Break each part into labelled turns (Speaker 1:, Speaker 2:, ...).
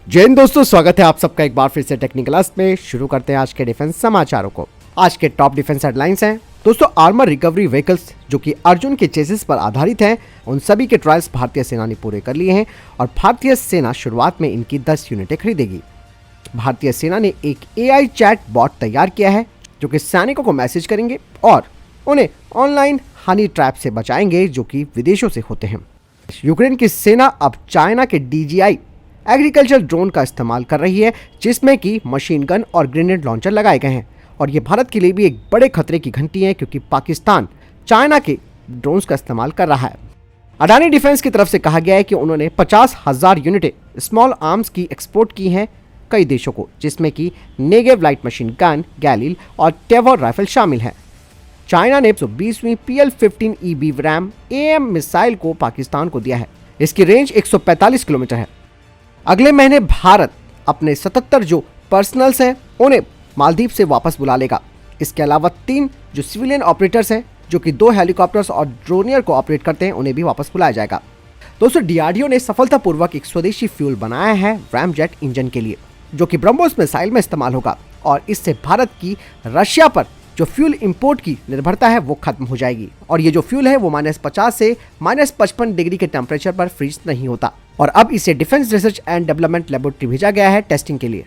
Speaker 1: जय हिंद दोस्तों, स्वागत है आप सबका एक बार फिर से टेक्निकल अस्त में। शुरू करते हैं आज के डिफेंस समाचारों को। आज के टॉप डिफेंस हेडलाइंस हैं दोस्तों। आर्मर रिकवरी व्हीकल्स जो कि अर्जुन के चेसिस पर आधारित हैं, उन सभी के ट्रायल्स भारतीय सेना ने पूरे कर लिए हैं और भारतीय सेना शुरुआत में इनकी 10 यूनिटें खरीदेगी। भारतीय सेना ने एक AI चैट बॉट तैयार किया है जो कि सैनिकों को मैसेज करेंगे और उन्हें ऑनलाइन हनी ट्रैप से बचाएंगे जो कि विदेशों से होते हैं। यूक्रेन की सेना अब चाइना के DJI एग्रीकल्चर ड्रोन का इस्तेमाल कर रही है, जिसमें कि मशीन गन और ग्रेनेड लॉन्चर लगाए गए हैं और ये भारत के लिए भी एक बड़े खतरे की घंटी है क्योंकि पाकिस्तान चाइना के ड्रोन्स का इस्तेमाल कर रहा है। अडानी डिफेंस की तरफ से कहा गया है कि उन्होंने 50,000 यूनिटें स्मॉल आर्म्स की एक्सपोर्ट की हैं कई देशों को, जिसमें कि नेगेव लाइट मशीन गन, गैलिल और टेवर राइफल शामिल है। चाइना ने 120वीं PL-15 EB-RAM AM मिसाइल को पाकिस्तान को दिया है। इसकी रेंज 145 किलोमीटर है। अगले महीने भारत अपने 77 जो पर्सनल्स हैं उन्हें मालदीव से वापस बुला लेगा। इसके अलावा 3 जो सिविलियन ऑपरेटर्स हैं जो कि 2 हेलीकॉप्टर्स और ड्रोनियर को ऑपरेट करते हैं, उन्हें भी वापस बुलाया जाएगा। दोस्तों, DRDO ने सफलतापूर्वक एक स्वदेशी फ्यूल बनाया है रैमजेट इंजन के लिए जो कि ब्रह्मोस मिसाइल में इस्तेमाल होगा और इससे भारत की रशिया पर जो फ्यूल इंपोर्ट की निर्भरता है वो खत्म हो जाएगी और ये जो फ्यूल है वो -50 से -55 डिग्री के टेम्परेचर पर फ्रीज नहीं होता और अब इसे defence research and development laboratory भेजा गया है टेस्टिंग के लिए।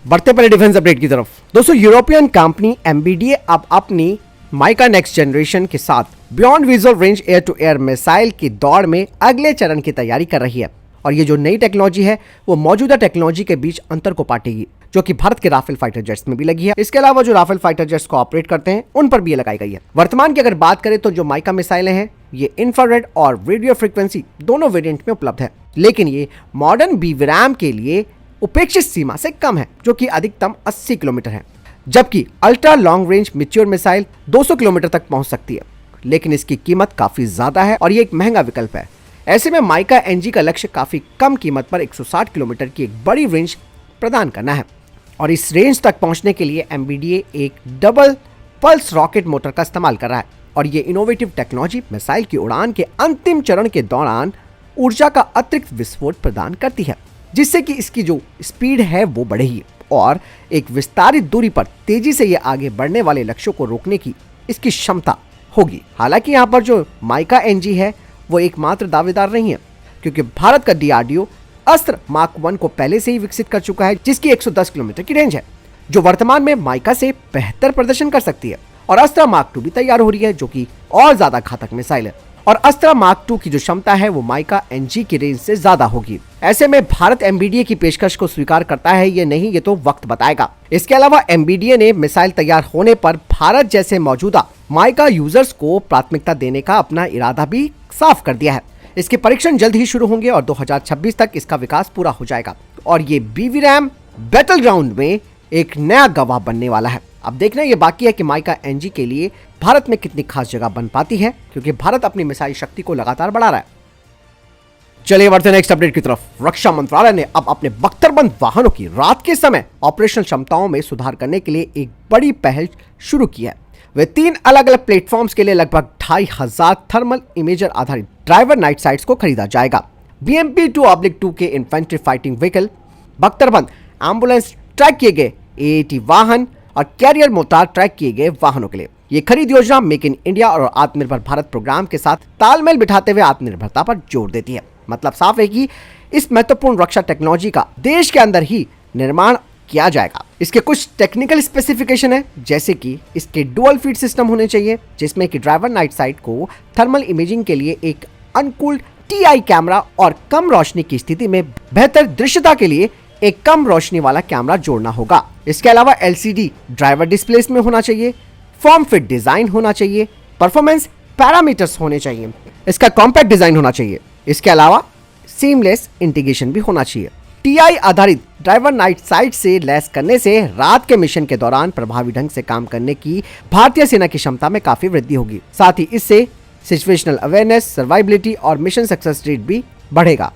Speaker 1: बढ़ते पहले डिफेंस अपडेट की तरफ। दोस्तों, यूरोपियन कंपनी MBDA अब अपनी माइका नेक्स्ट जनरेशन के साथ beyond visual range air to air missile की दौड़ में अगले चरण की तैयारी कर रही है और ये जो नई टेक्नोलॉजी है वो मौजूदा टेक्नोलॉजी के बीच अंतर को पाटेगी जो कि भारत के राफेल फाइटर जेट्स में भी लगी है। इसके अलावा जो राफेल फाइटर जेट्स को ऑपरेट करते हैं उन पर भी ये लगाई गई है। वर्तमान की अगर बात करें तो जो माइका मिसाइलें हैं ये इंफ्रारेड और रेडियो फ्रीक्वेंसी दोनों वेरिएंट में उपलब्ध है, लेकिन ये मॉडर्न BRAM के लिए उपेक्षित सीमा से कम है जो कि अधिकतम 80 किलोमीटर है, जबकि ultra long range mature missile 200 kilometre तक पहुंच सकती है, लेकिन इसकी कीमत काफी ज्यादा है और ये एक महंगा विकल्प है। ऐसे में माइका NG का लक्ष्य काफी कम कीमत पर 160 किलोमीटर की एक बड़ी रेंज प्रदान करना है और इस रेंज तक पहुंचने के लिए MBDA एक डबल पल्स रॉकेट मोटर का इस्तेमाल कर रहा है और ये इनोवेटिव टेक्नोलॉजी मिसाइल की उड़ान के अंतिम चरण के दौरान ऊर्जा का अतिरिक्त विस्फोट प्रदान करती है, जिससे कि इसकी जो स्पीड है वो बढ़ेगी और एक विस्तारित दूरी पर तेजी से ये आगे बढ़ने वाले लक्ष्यों को रोकने की इसकी क्षमता होगी। हालांकि यहाँ पर जो माइका NG है वो एकमात्र दावेदार नहीं है क्योंकि भारत का DRDO अस्त्र मार्क 1 को पहले से ही विकसित कर चुका है जिसकी 110 किलोमीटर की रेंज है, जो वर्तमान में माइका से बेहतर प्रदर्शन कर सकती है और अस्त्र मार्क 2 भी तैयार हो रही है जो कि और ज्यादा घातक मिसाइल है और अस्त्र मार्क 2 की जो क्षमता है वो माइका NG की रेंज से ज्यादा होगी। ऐसे में भारत MBDA की पेशकश को स्वीकार करता है ये नहीं, ये तो वक्त बताएगा। इसके अलावा MBDA ने मिसाइल तैयार होने पर भारत जैसे मौजूदा माइका यूजर्स को प्राथमिकता देने का अपना इरादा भी साफ कर दिया है। इसके परीक्षण जल्द ही शुरू होंगे और 2026 तक इसका विकास पूरा हो जाएगा और ये BRAM बैटल ग्राउंड में एक नया गवाह बनने वाला है। अब देखना ये बाकी है कि माइका NG के लिए भारत में कितनी खास जगह बन पाती है क्योंकि भारत अपनी मिसाइल शक्ति को लगातार बढ़ा रहा है। चलिए बढ़ते नेक्स्ट अपडेट की तरफ। रक्षा मंत्रालय ने अब अपने बख्तरबंद वाहनों की रात के समय ऑपरेशनल क्षमताओं में सुधार करने के लिए एक बड़ी पहल शुरू की है। वे 3 अलग अलग प्लेटफॉर्म्स के लिए लगभग 2500 थर्मल इमेजर आधारित ड्राइवर नाइट साइट्स को खरीदा जाएगा। BMP-2/2 के इन्फेंट्री फाइटिंग व्हीकल, बख्तरबंद एम्बुलेंस ट्रैक किए गए AAT वाहन और कैरियर मोर्टार ट्रैक किए गए वाहनों के लिए ये खरीद योजना मेक इन इंडिया और आत्मनिर्भर भारत प्रोग्राम के साथ तालमेल बिठाते हुए आत्मनिर्भरता पर जोर देती है। मतलब साफ है कि इस महत्वपूर्ण रक्षा टेक्नोलॉजी का देश के अंदर ही निर्माण किया जाएगा। इसके कुछ टेक्निकल स्पेसिफिकेशन है जैसे कि इसके डुअल फीड सिस्टम होने चाहिए जिसमें कि ड्राइवर नाइट साइट को थर्मल इमेजिंग के लिए एक अनकूल्ड TI कैमरा और कम रोशनी की स्थिति में बेहतर दृश्यता के लिए एक कम रोशनी वाला कैमरा जोड़ना होगा। इसके अलावा LCD ड्राइवर डिस्प्लेस में होना चाहिए, फॉर्म फिट डिजाइन होना चाहिए, परफॉर्मेंस पैरामीटर्स होने चाहिए, इसका कॉम्पैक्ट डिजाइन होना चाहिए। इसके अलावा सीमलेस इंटीग्रेशन भी होना चाहिए। TI आधारित ड्राइवर नाइट साइट से लैस करने से रात के मिशन के दौरान प्रभावी ढंग से काम करने की भारतीय सेना की क्षमता में काफी वृद्धि होगी। साथ ही इससे सिचुएशनल अवेयरनेस, सर्वाइबिलिटी और मिशन सक्सेस रेट भी बढ़ेगा।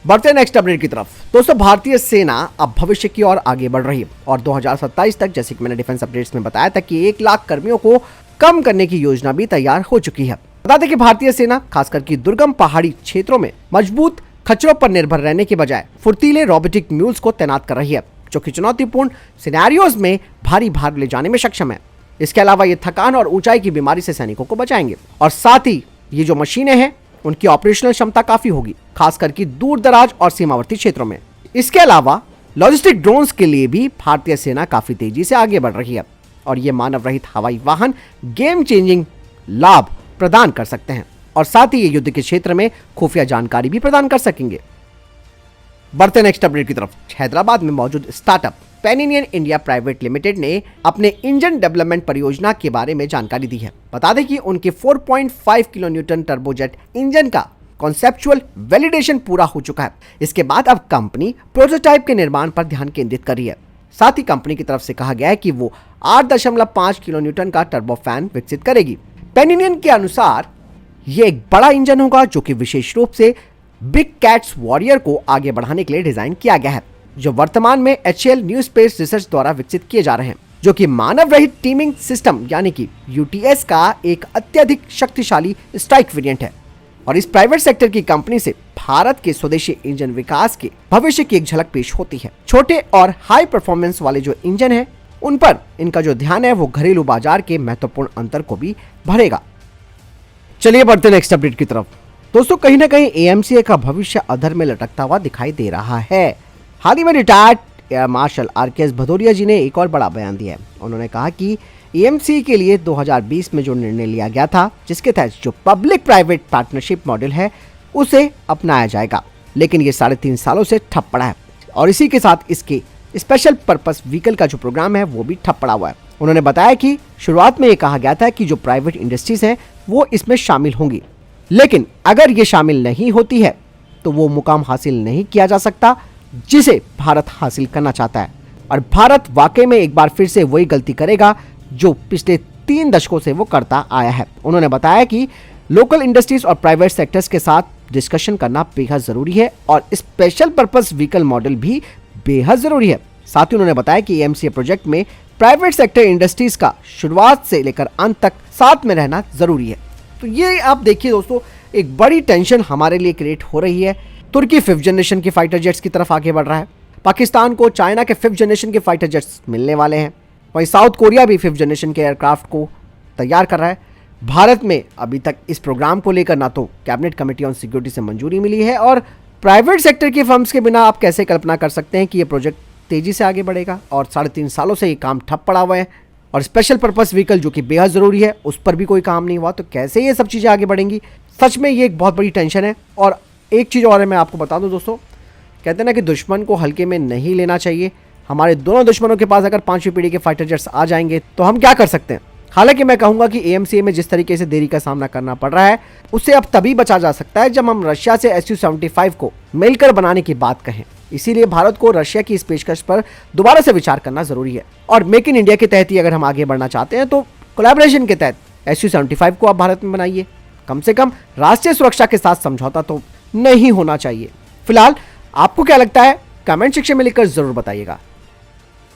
Speaker 1: बढ़ते नेक्स्ट अपडेट की तरफ। दोस्तों, भारतीय सेना अब भविष्य की ओर आगे बढ़ रही है और 2027 तक, जैसे कि मैंने डिफेंस अपडेट्स में बताया था, कि 1 लाख कर्मियों को कम करने की योजना भी तैयार हो चुकी है। बता दें कि भारतीय सेना खासकर कि दुर्गम पहाड़ी क्षेत्रों में मजबूत खच्चरों पर निर्भर रहने के बजाय फुर्तीले रोबोटिक म्यूल्स को तैनात कर रही है, जो कि चुनौतीपूर्ण सिनेरियोज में भारी भार ले जाने में सक्षम है। इसके अलावा ये थकान और ऊंचाई की बीमारी से सैनिकों को बचाएंगे, और साथ ही ये जो मशीनें हैं उनकी ऑपरेशनल क्षमता काफी होगी, खासकर कि दूर दराज और सीमावर्ती क्षेत्रों में। इसके अलावा लॉजिस्टिक ड्रोन्स के लिए भी भारतीय सेना काफी तेजी से आगे बढ़ रही है, और ये मानव रहित हवाई वाहन गेम चेंजिंग लाभ प्रदान कर सकते हैं, और साथ ही ये युद्ध के क्षेत्र में खुफिया जानकारी भी प्रदान कर सकेंगे। बढ़ते नेक्स्ट अपडेट की तरफ। हैदराबाद में मौजूद startup pan Indian India private limited ने अपने इंजन डेवलपमेंट परियोजना के बारे में जानकारी दी है। बता दें कि उनके 4.5 किलो न्यूटन टर्बोजेट इंजन का कॉन्सेप्चुअल वैलिडेशन पूरा हो चुका है। इसके बाद अब कंपनी प्रोटोटाइप के निर्माण पर ध्यान केंद्रित कर रही है। साथ ही कंपनी की तरफ से कहा गया है कि वो 8.5 किलो न्यूटन का टर्बोफैन विकसित करेगी। पैन इंडियन के अनुसार ये एक बड़ा इंजन होगा जो कि विशेष रूप से बिग कैट्स वॉरियर को आगे बढ़ाने के लिए डिजाइन किया गया है, जो वर्तमान में HAL न्यू स्पेस रिसर्च द्वारा विकसित किए जा रहे हैं, जो कि मानव रहित टीमिंग सिस्टम यानी कि UTS का एक अत्यधिक शक्तिशाली स्ट्राइक वेरिएंट है। और इस प्राइवेट सेक्टर की कंपनी से भारत के स्वदेशी इंजन विकास के भविष्य की एक झलक पेश होती है। छोटे और हाई परफॉर्मेंस वाले जो इंजन है उन पर इनका जो ध्यान है वो घरेलू बाजार के महत्वपूर्ण अंतर को भी भरेगा। चलिए बढ़ते नेक्स्ट अपडेट की तरफ। दोस्तों, कहीं ना कहीं AMCA का भविष्य अधर में लटकता हुआ दिखाई दे रहा है। हाल ही में retired air marshal RKS Bhadauria ji ने एक और बड़ा बयान दिया है। उन्होंने कहा कि AMCA के लिए 2020 में जो निर्णय लिया गया था, जिसके तहत जो पब्लिक प्राइवेट पार्टनरशिप मॉडल है उसे अपनाया जाएगा, लेकिन ये 3.5 सालों से ठप पड़ा है, और इसी के साथ इसके स्पेशल पर्पस व्हीकल का जो प्रोग्राम है वो भी ठप पड़ा हुआ है। उन्होंने बताया कि शुरुआत में ये कहा गया था कि जो प्राइवेट इंडस्ट्रीज हैं वो इसमें शामिल होंगी, लेकिन अगर ये शामिल नहीं होती है तो वो मुकाम हासिल नहीं किया जा सकता जिसे भारत हासिल करना चाहता है। और भारत वाकई में एक बार फिर से वही गलती करेगा जो पिछले 3 दशकों से वो करता आया है। उन्होंने बताया कि लोकल इंडस्ट्रीज और प्राइवेट सेक्टर्स के साथ डिस्कशन करना बेहद जरूरी है, और स्पेशल पर्पस व्हीकल मॉडल भी बेहद जरूरी है। साथ ही उन्होंने बताया कि AMCA प्रोजेक्ट में प्राइवेट सेक्टर इंडस्ट्रीज का शुरुआत से लेकर अंत तक साथ में रहना जरूरी है। तो ये आप देखिए दोस्तों, एक बड़ी टेंशन हमारे लिए क्रिएट हो रही है। तुर्की 5th जनरेशन के फाइटर जेट्स की तरफ आगे बढ़ रहा है। पाकिस्तान को चाइना के 5th जनरेशन के फाइटर जेट्स मिलने वाले हैं। वहीं साउथ कोरिया भी 5th जनरेशन के एयरक्राफ्ट को तैयार कर रहा है। भारत में अभी तक इस प्रोग्राम को लेकर ना तो कैबिनेट कमेटी ऑन सिक्योरिटी से मंजूरी मिली है, और प्राइवेट सेक्टर के फर्म्स के बिना आप कैसे कल्पना कर सकते हैं कि ये प्रोजेक्ट तेजी से आगे बढ़ेगा। और 3.5 सालों से ये काम ठप पड़ा हुआ है, और स्पेशल पर्पस व्हीकल जो कि बेहद ज़रूरी है उस पर भी कोई काम नहीं हुआ, तो कैसे ये सब चीज़ें आगे बढ़ेंगी। सच में ये एक बहुत बड़ी टेंशन है। और एक चीज़ और है, मैं आपको बता दूं दोस्तों, कहते हैं ना कि दुश्मन को हल्के में नहीं लेना चाहिए। हमारे दोनों दुश्मनों के पास अगर 5वीं पीढ़ी के फाइटर जेट्स आ जाएंगे तो हम क्या कर सकते हैं। हालांकि मैं कहूंगा कि AMCA में जिस तरीके से देरी का सामना करना पड़ रहा है उससे अब तभी बचा जा सकता है जब हम रशिया से Su-75 को मिलकर बनाने की बात कहें। इसीलिए भारत को रशिया की इस पेशकश पर दोबारा से विचार करना जरूरी है, और मेक इन इंडिया के तहत ही अगर हम आगे बढ़ना चाहते हैं तो कोलैबोरेशन के तहत Su-75 को आप भारत में बनाइए। कम से कम राष्ट्रीय सुरक्षा के साथ समझौता तो नहीं होना चाहिए। फिलहाल आपको क्या लगता है, कमेंट सेक्शन में लिखकर जरूर बताइएगा।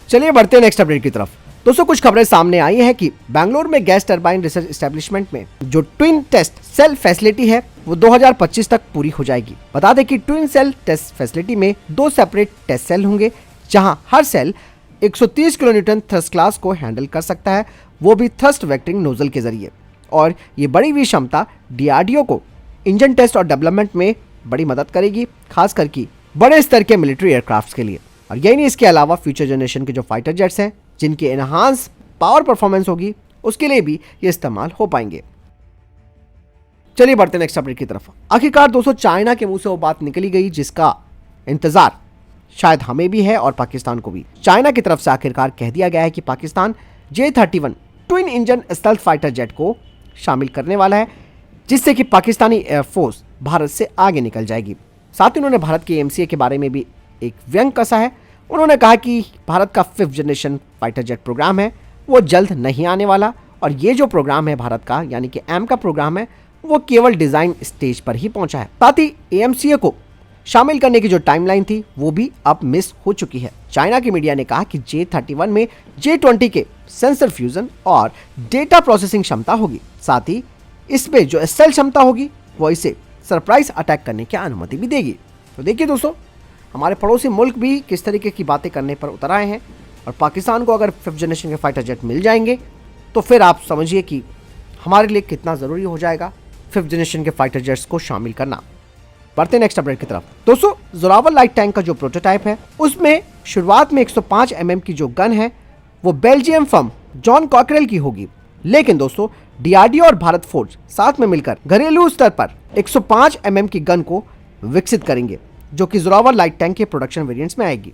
Speaker 1: चलिए बढ़ते हैं नेक्स्ट अपडेट की तरफ। दोस्तों, कुछ खबरें सामने आई हैं कि बेंगलुरु में गैस टरबाइन रिसर्च एस्टेब्लिशमेंट में जो ट्विन टेस्ट सेल फैसिलिटी है वो 2025 तक पूरी हो जाएगी। बता दें कि ट्विन सेल टेस्ट फैसिलिटी में 2 सेपरेट टेस्ट सेल होंगे, जहां हर cell 130 kilo newton thrust class को हैंडल कर सकता है, वो भी थ्रस्ट वेक्टरिंग नोजल के जरिए। और ये बढ़ी हुई क्षमता DRDO को इंजन टेस्ट और डेवलपमेंट में बड़ी मदद करेगी, खास करके बड़े स्तर के मिलिट्री एयरक्राफ्ट्स के लिए। और यही नहीं, इसके अलावा फ्यूचर जनरेशन के जो फाइटर जेट्स हैं जिनकी एनहांस पावर परफॉर्मेंस होगी उसके लिए भी ये इस्तेमाल हो पाएंगे। चलिए बढ़ते नेक्स्ट अपडेट की तरफ। आखिरकार दोस्तों, चाइना के मुंह से वो बात निकली गई जिसका इंतजार शायद हमें भी है और पाकिस्तान को भी। चाइना की तरफ से आखिरकार कह दिया गया है कि Pakistan J-31 twin engine stealth fighter jet को शामिल करने वाला है, जिससे कि पाकिस्तानी एयरफोर्स भारत से आगे निकल जाएगी। साथ ही उन्होंने भारत के AMCA के बारे में भी एक व्यंग कसा है। उन्होंने कहा कि भारत का 5th generation fighter jet programme है वो जल्द नहीं आने वाला, और ये जो प्रोग्राम है भारत का यानी कि AM का प्रोग्राम है वो केवल डिज़ाइन स्टेज पर ही पहुंचा है। साथ ही AMCA को शामिल करने की जो टाइमलाइन थी वो भी अब मिस हो चुकी है। चाइना की मीडिया ने कहा कि J-31 में J-20 के सेंसर फ्यूजन और डेटा प्रोसेसिंग क्षमता होगी। साथ ही इसमें जो सेल क्षमता होगी वो इसे सरप्राइज अटैक करने की अनुमति भी देगी। तो देखिए दोस्तों, हमारे पड़ोसी मुल्क भी किस तरीके की बातें करने पर उतर आए हैं, और पाकिस्तान को अगर 5th जनरेशन के फाइटर जेट मिल जाएंगे तो फिर आप समझिए कि हमारे लिए कितना ज़रूरी हो जाएगा 5th जनरेशन के फाइटर जेट्स को शामिल करना। बढ़ते नेक्स्ट अपडेट की तरफ। दोस्तों, जोरावर लाइट टैंक का जो प्रोटोटाइप है उसमें शुरुआत में 105 mm की जो गन है वो बेल्जियम फर्म जॉन कॉकरेल की होगी, लेकिन दोस्तों डीआरडीओ और भारत फोर्ज साथ में मिलकर घरेलू स्तर पर 105 mm की गन को विकसित करेंगे, जो कि जोरावर लाइट टैंक के प्रोडक्शन वेरिएंट्स में आएगी।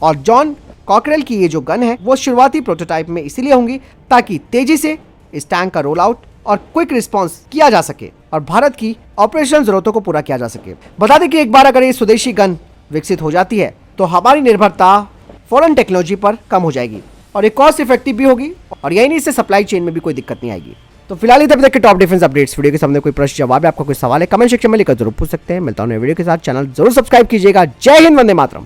Speaker 1: और जॉन कॉकरेल की ये जो गन है वो शुरुआती प्रोटोटाइप में इसीलिए होंगी ताकि तेजी से इस टैंक का रोल आउट और क्विक रिस्पांस किया जा सके और भारत की ऑपरेशन जरूरतों को पूरा किया जा सके। बता दें कि एक बार अगर ये स्वदेशी गन विकसित हो जाती है तो हमारी निर्भरता फॉरेन टेक्नोलॉजी पर कम हो जाएगी और ये कॉस्ट इफेक्टिव भी होगी, और यही नहीं, इससे सप्लाई चेन में भी कोई दिक्कत नहीं आएगी। तो फिलहाल अभी तक के टॉप डिफेंस अपडेट्स। वीडियो के सामने कोई प्रश्न जवाब है, आपका कोई सवाल है, कमेंट सेक्शन में लिखकर जरूर पूछ सकते हैं। मिलता हूं नए वीडियो के साथ, चैनल जरूर सब्सक्राइब कीजिएगा। जय हिंद, वंदे मातरम।